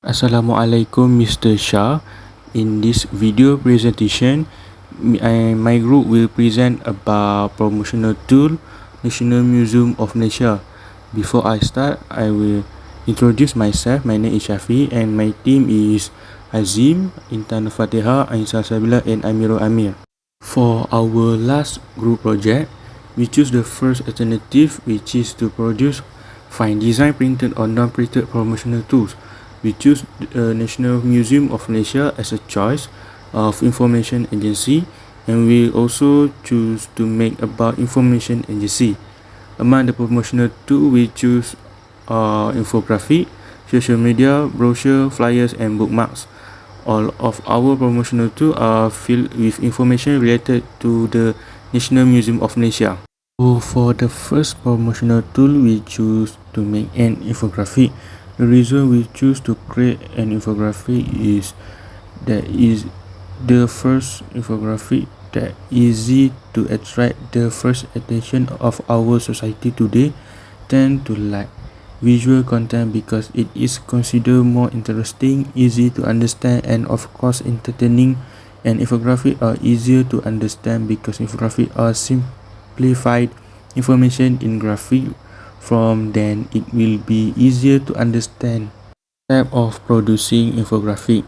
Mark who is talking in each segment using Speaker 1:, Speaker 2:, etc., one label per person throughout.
Speaker 1: Assalamualaikum Mr. Shah. In this video presentation, my group will present about promotional tool National Museum of Malaysia. Before I start, I will introduce myself. My name is Shafi and my team is Azim, Intan Fatiha, Aisyah Sabila and Amirul Amir. For our last group project, we choose the first alternative, which is to produce fine design printed or non-printed promotional tools. We choose the National Museum of Malaysia as a choice of information agency, and we also choose to make about information agency. Among the promotional tools, we choose infographic, social media, brochure, flyers and bookmarks. All of our promotional tools are filled with information related to the National Museum of Malaysia. So for the first promotional tool, we choose to make an infographic. The reason we choose to create an infographic is that is the first infographic that easy to attract the first attention of our society today tend to like visual content because it is considered more interesting, easy to understand and of course entertaining. And infographic are easier to understand because infographic are simplified information in graphic form, then it will be easier to understand. Type of producing infographic.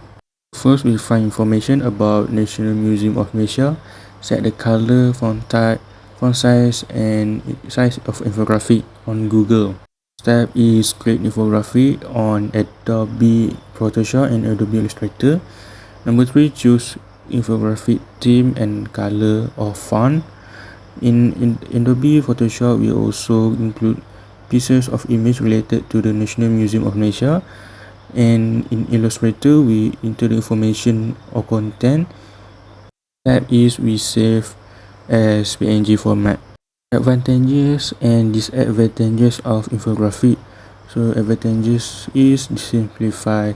Speaker 1: First, we find information about National Museum of Malaysia, set the color, font type, font size and size of infographic on Google. Step is create infographic on Adobe Photoshop and Adobe Illustrator. Number 3, choose infographic theme and color or font. In Adobe Photoshop, we also include pieces of image related to the National Museum of Malaysia, and in Illustrator we enter the information or content. That is, we save as PNG format. Advantages and disadvantages of infographic. So advantages is simplifying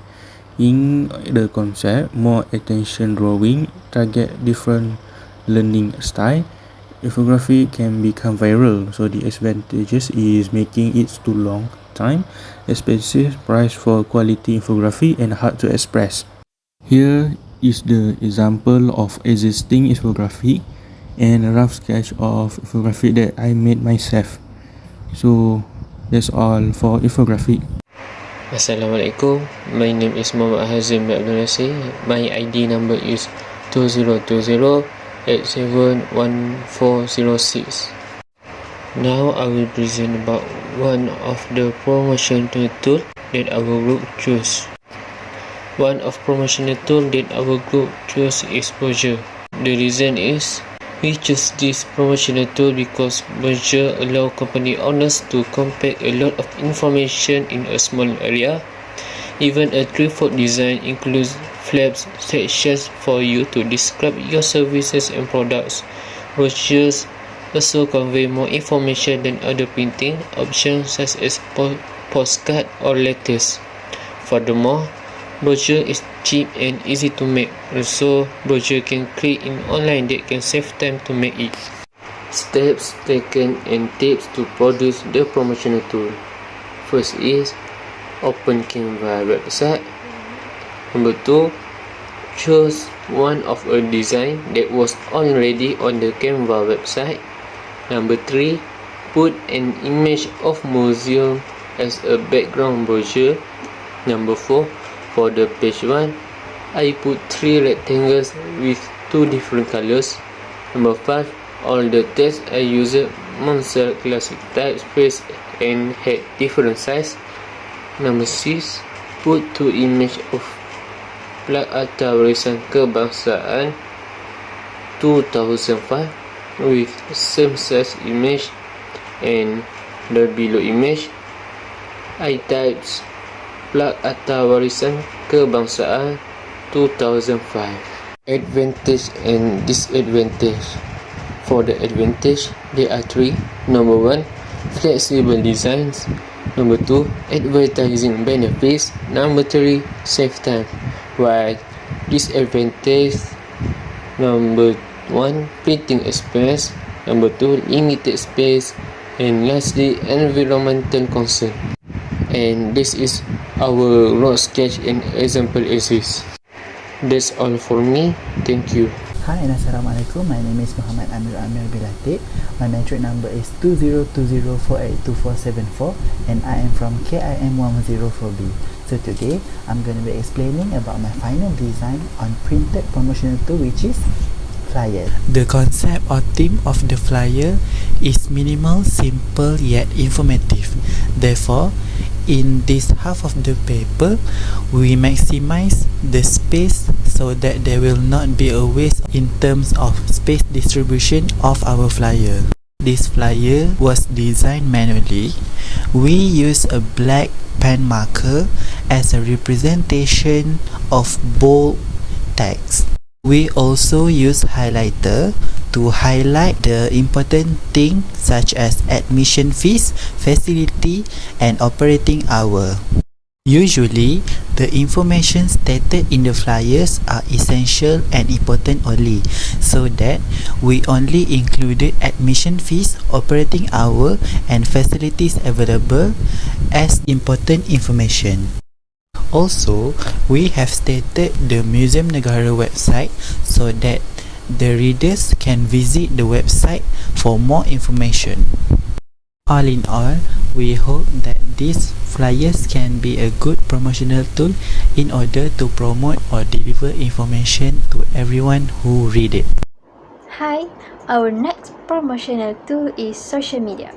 Speaker 1: the concept, more attention drawing, target different learning style. Infographic can become viral, so the disadvantages is making it too long time, expensive price for quality infographic and hard to express. Here is the example of existing infographic and a rough sketch of infographic that I made myself. So that's all for infographic.
Speaker 2: Assalamualaikum. My name is Muhammad Hazim Abdul Nasir. My ID number is 2020-871406. Now I will present about one of the promotion tool that our group choose. One of promotional tool that our group choose is brochure. The reason is we choose this promotional tool because brochure allow company owners to compact a lot of information in a small area. Even a three-fold design includes flaps sections for you to describe your services and products. Brochures also convey more information than other printing options such as postcard or letters. Furthermore, brochure is cheap and easy to make. Also, brochure can create in online that can save time to make it. Steps taken and tips to produce the promotional tool. First is open Canva website. Number 2, choose one of a design that was already on the Canva website. Number 3, put an image of museum as a background brochure. Number 4, for the page 1, I put 3 rectangles with 2 different colors. Number 5, all the text I used Monsell Classic typeface and had different size. Number 6, put 2 images of Plaque Harta Warisan Kebangsaan 2005 with same size image, and the below image I types Plaque Harta Warisan Kebangsaan 2005. Advantage and disadvantage. For the advantage, there are 3. Number 1, flexible designs. Number 2, advertising benefits. Number 3, save time. While disadvantage, number 1, printing expense. Number 2, limited space. And lastly, environmental concern. And this is our rough sketch and example exists. That's all for me. Thank you.
Speaker 3: Hi and Assalamualaikum. My name is Muhammad Amir Bilatik. My metric number is 2020482474 and I am from KIM 104B. So today I'm going to be explaining about my final design on printed promotional tool, which is flyer. The concept or theme of the flyer is minimal, simple yet informative. Therefore, in this half of the paper, we maximize the space so that there will not be a waste in terms of space distribution of our flyer. This flyer was designed manually. We use a black pen marker as a representation of bold text. We also use highlighter to highlight the important things such as admission fees, facility, and operating hour. Usually, the information stated in the flyers are essential and important only, so that we only included admission fees, operating hour, and facilities available as important information. Also, we have stated the Museum Negara website so that the readers can visit the website for more information. All in all, we hope that these flyers can be a good promotional tool in order to promote or deliver information to everyone who read it.
Speaker 4: Hi, our next promotional tool is social media.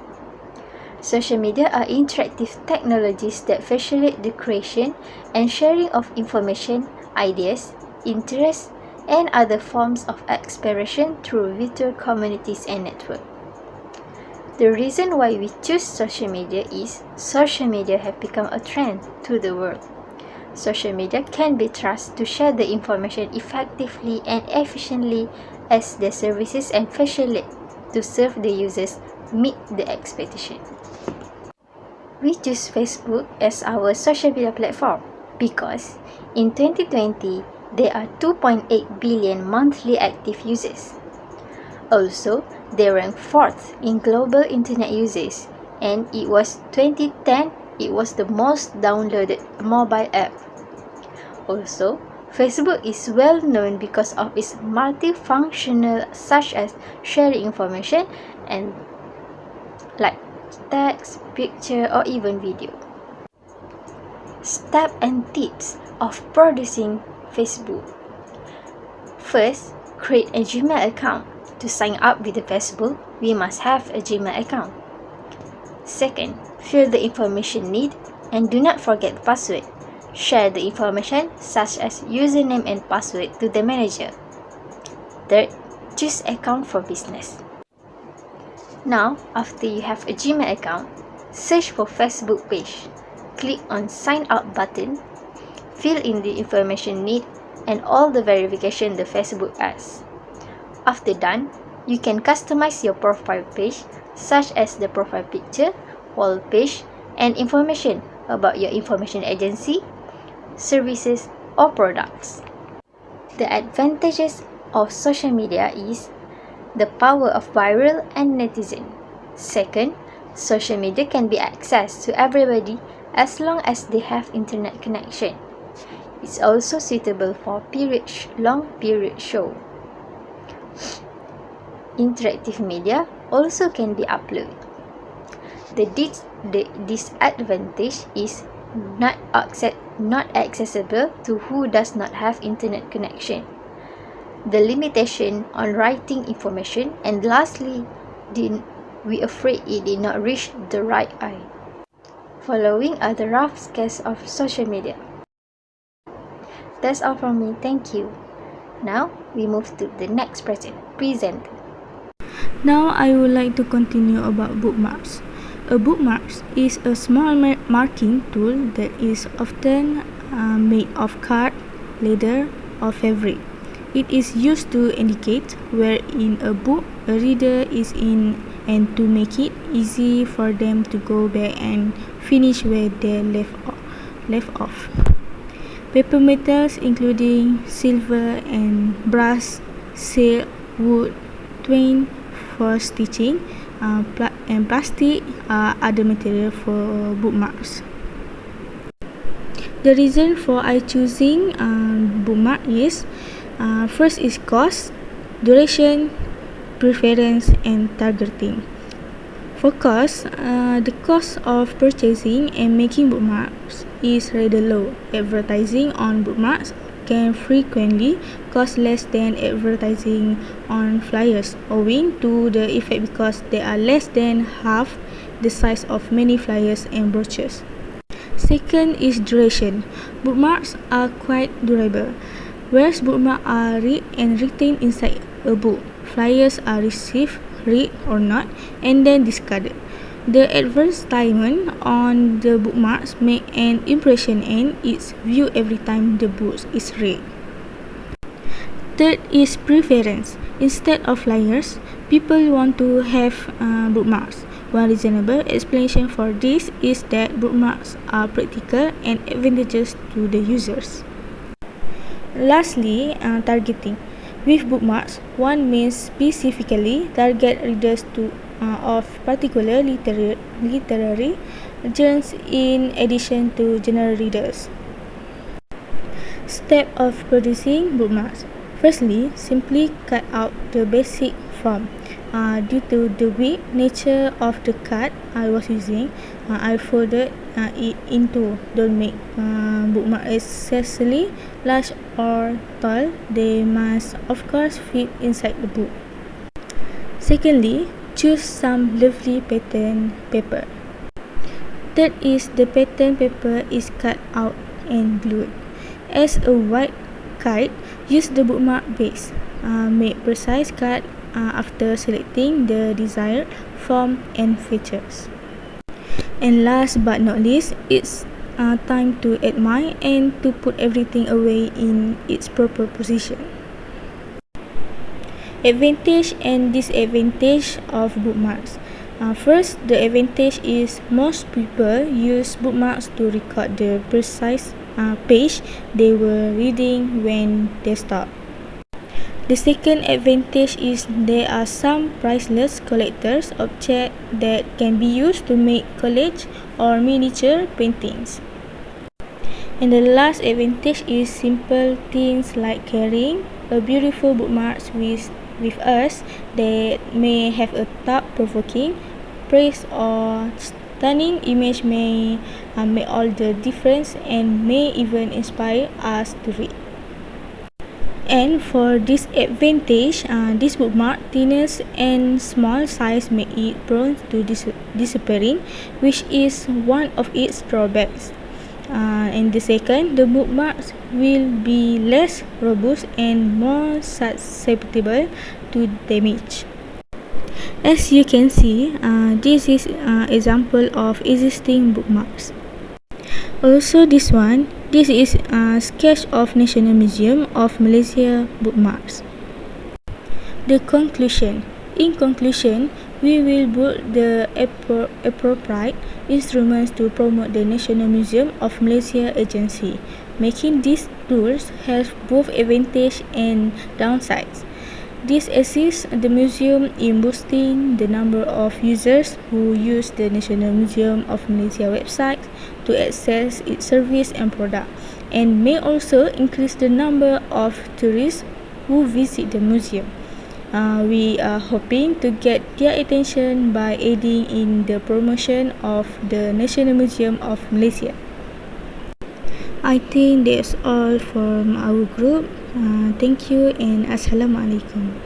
Speaker 4: Social media are interactive technologies that facilitate the creation and sharing of information, ideas, interests, and other forms of expression through virtual communities and networks. The reason why we choose social media is social media have become a trend to the world. Social media can be trusted to share the information effectively and efficiently as the services and facilitate to serve the users meet the expectation. We choose Facebook as our social media platform because in 2020, there are 2.8 billion monthly active users. Also, they rank 4th in global internet users, and it was 2010 it was the most downloaded mobile app. Also, Facebook is well known because of its multifunctional such as sharing information and like text, picture, or even video. Steps and tips of producing Facebook. First, create a Gmail account. To sign up with the Facebook, we must have a Gmail account. Second, fill the information needed and do not forget the password. Share the information such as username and password to the manager. Third, choose account for business. Now, after you have a Gmail account, search for Facebook page. Click on sign up button, fill in the information needed and all the verification the Facebook asks. After done, you can customize your profile page such as the profile picture, wall page, and information about your information agency, services, or products. The advantages of social media is the power of viral and netizen. Second, social media can be accessed to everybody as long as they have internet connection. It's also suitable for long period show. Interactive media also can be uploaded. The disadvantage is not accessible to who does not have internet connection. The limitation on writing information, and lastly, we afraid it did not reach the right eye. Following are the rough sketches of social media. That's all from me. Thank you. Now we move to the next present.
Speaker 5: Now I would like to continue about bookmarks. A bookmark is a small marking tool that is often made of card, leather, or fabric. It is used to indicate where in a book a reader is in and to make it easy for them to go back and finish where they left off. Paper metals including silver and brass, silk, wood, twine for stitching, and plastic are other material for bookmarks. The reason for I choosing bookmark is first is cost, duration, preference, and targeting. For cost, the cost of purchasing and making bookmarks is rather low. Advertising on bookmarks can frequently cost less than advertising on flyers, owing to the effect because they are less than half the size of many flyers and brochures. Second is duration. Bookmarks are quite durable, whereas bookmarks are read and retained inside a book. Flyers are received, read or not, and then discarded. The advertisement on the bookmarks make an impression and it's viewed every time the book is read. Third is preference. Instead of flyers, people want to have bookmarks. One reasonable explanation for this is that bookmarks are practical and advantageous to the users. Lastly, targeting. With bookmarks, one may specifically target readers of particular literary genres in addition to general readers. Step of producing bookmarks. Firstly, simply cut out the basic form. Due to the weak nature of the card I was using, I folded it into. Don't make bookmarks excessively large or tall. They must of course fit inside the book. Secondly, choose some lovely pattern paper. Third is the pattern paper is cut out and glued. As a white card, use the bookmark base. Make precise cut after selecting the desired form and features. And last but not least, it's time to admire and to put everything away in its proper position. Advantage and disadvantage of bookmarks. First, the advantage is most people use bookmarks to record the precise page they were reading when they stop. The second advantage is there are some priceless collector's objects that can be used to make collage or miniature paintings. And the last advantage is simple things like carrying a beautiful bookmark with us that may have a thought-provoking, praise or stunning image may make all the difference and may even inspire us to read. And for disadvantage, this bookmark thinness and small size make it prone to disappearing, which is one of its drawbacks. And the second, the bookmarks will be less robust and more susceptible to damage. As you can see, this is an example of existing bookmarks. Also this is a sketch of National Museum of Malaysia bookmarks. The conclusion. In conclusion, we will build the appropriate instruments to promote the National Museum of Malaysia agency, making these tools have both advantage and downsides. This assists the museum in boosting the number of users who use the National Museum of Malaysia website to access its service and product, and may also increase the number of tourists who visit the museum. We are hoping to get their attention by aiding in the promotion of the National Museum of Malaysia. I think that's all from our group. Thank you and Assalamualaikum.